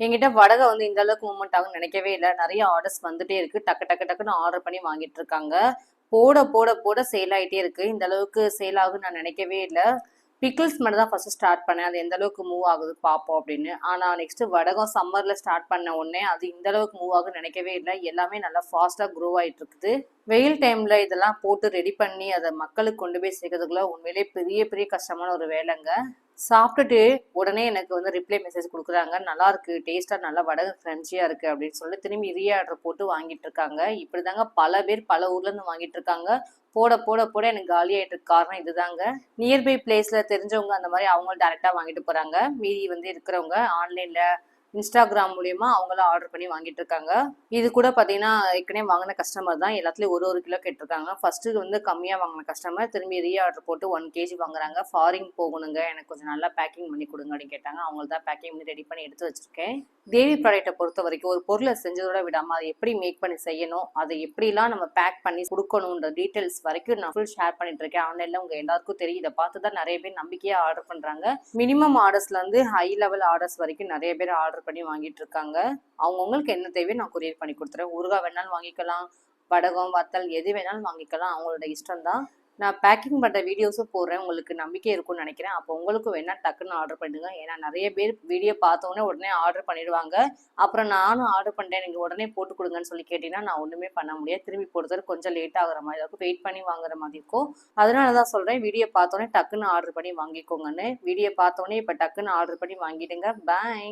என்கிட்ட வடகம் வந்து இந்த அளவுக்கு மூவ்மெண்ட் ஆகும்னு நினைக்கவே இல்லை. நிறைய ஆர்டர்ஸ் வந்துட்டே இருக்கு. டக்கு டக்கு டக்குன்னு ஆர்டர் பண்ணி வாங்கிட்டு இருக்காங்க. போட போட போட சேல் ஆகிட்டே இருக்கு. இந்த அளவுக்கு சேல் ஆகுன்னு நான் நினைக்கவே இல்லை. பிக்கிள்ஸ் மட்டும் தான் ஃபர்ஸ்ட் ஸ்டார்ட் பண்ணேன். அது எந்த அளவுக்கு மூவ் ஆகுது பார்ப்போம் அப்படின்னு. ஆனால் நெக்ஸ்ட் வடகம் சம்மர்ல ஸ்டார்ட் பண்ண உடனே அது இந்த அளவுக்கு மூவ் ஆகுன்னு நினைக்கவே இல்லை. எல்லாமே நல்லா ஃபாஸ்ட்டாக க்ரோ ஆகிட்டு இருக்குது. வெயில் டைம்ல இதெல்லாம் போட்டு ரெடி பண்ணி அதை மக்களுக்கு கொண்டு போய் சேர்க்கறதுக்குள்ள உண்மையிலே பெரிய பெரிய கஷ்டமான ஒரு வேலைங்க. சாப்பிட்டுட்டு உடனே எனக்கு வந்து ரிப்ளை மெசேஜ் கொடுக்குறாங்க, நல்லா இருக்கு, டேஸ்டா நல்லா வடகு கிரன்ச்சியா இருக்கு அப்படின்னு சொல்லி திரும்பி ரீ ஆர்டர் போட்டு வாங்கிட்டு இருக்காங்க. இப்படிதாங்க பல பேர் பல ஊர்ல இருந்து வாங்கிட்டு இருக்காங்க. போட போட போட எனக்கு காலி ஆயிட்டு இருக்கு. காரணம் இதுதாங்க. நியர்பை பிளேஸ்ல தெரிஞ்சவங்க அந்த மாதிரி அவங்களும் டைரக்டா வாங்கிட்டு போறாங்க. மீதி வந்து இருக்கிறவங்க ஆன்லைன்ல இன்ஸ்டாகிராம் மூலியமா அவங்களும் ஆர்டர் பண்ணி வாங்கிட்டு இருக்காங்க. இது கூட பாத்தீங்கன்னா ஏற்கனவே வாங்கின கஸ்டமர் தான். எல்லாத்துலயும் ஒரு ஒரு கிலோ கேட்டிருக்காங்க. ஃபர்ஸ்ட் வந்து கம்மியா வாங்கின கஸ்டமர் திரும்பி ரீ ஆர்டர் போட்டு 1 kg வாங்குறாங்க. ஃபாரின் போகணுங்க, எனக்கு கொஞ்சம் நல்லா பேக்கிங் பண்ணி கொடுங்க அப்படின்னு கேட்டாங்க. அவங்களுக்கு தான் பேக்கிங் பண்ணி ரெடி பண்ணி எடுத்து வச்சிருக்கேன். தேவி ப்ராடக்ட்டை பொறுத்த வரைக்கும் ஒரு பொருளை செஞ்சதோட விடாம அதை எப்படி மேக் பண்ணி செய்யணும், அதை எப்படிலாம் நம்ம பேக் பண்ணி கொடுக்கணுன்ற டீட்டெயில்ஸ் வரைக்கும் நான் ஃபுல் ஷேர் பண்ணிட்டு இருக்கேன். ஆன்லைன்ல உங்க எல்லாருக்கும் தெரியும். இதை பார்த்து தான் நிறைய பேர் நம்பிக்கையா ஆர்டர் பண்றாங்க. மினிமம் ஆர்டர்ஸ்ல இருந்து ஹை லெவல் ஆர்டர்ஸ் வரைக்கும் நிறைய பேர் ஆர்டர் பண்ணி வாங்கிட்டு இருக்காங்க. அவங்கவுங்களுக்கு என்ன தேவையோ நான் கொரியர் பண்ணி கொடுத்துறேன். ஊறுகாய் வேணாலும் வாங்கிக்கலாம், வடகம் வத்தல் எது வேணாலும் வாங்கிக்கலாம். அவங்களோட இஷ்டம் தான். நான் பேக்கிங் பண்ணுற வீடியோஸும் போடுறேன். உங்களுக்கு நம்பிக்கை இருக்கும்னு நினைக்கிறேன். அப்போ உங்களுக்கும் வேணா டக்குன்னு ஆர்டர் பண்ணுங்க. ஏன்னா நிறைய பேர் வீடியோ பார்த்தோன்னே உடனே ஆர்டர் பண்ணிடுவாங்க. அப்புறம் நானும் ஆர்டர் பண்ணிட்டேன், நீங்கள் உடனே போட்டு கொடுங்கன்னு சொல்லி கேட்டீங்கன்னா நான் ஒன்றுமே பண்ண முடியாது. திரும்பி போடுறது கொஞ்சம் லேட் ஆகுற மாதிரி இருக்கும், வெயிட் பண்ணி வாங்குற மாதிரி இருக்கும். அதனால தான் சொல்கிறேன், வீடியோ பார்த்தோன்னே டக்குன்னு ஆர்டர் பண்ணி வாங்கிக்கோங்கன்னு. வீடியோ பார்த்தோன்னே இப்போ டக்குன்னு ஆர்டர் பண்ணி வாங்கிடுங்க. பாய்.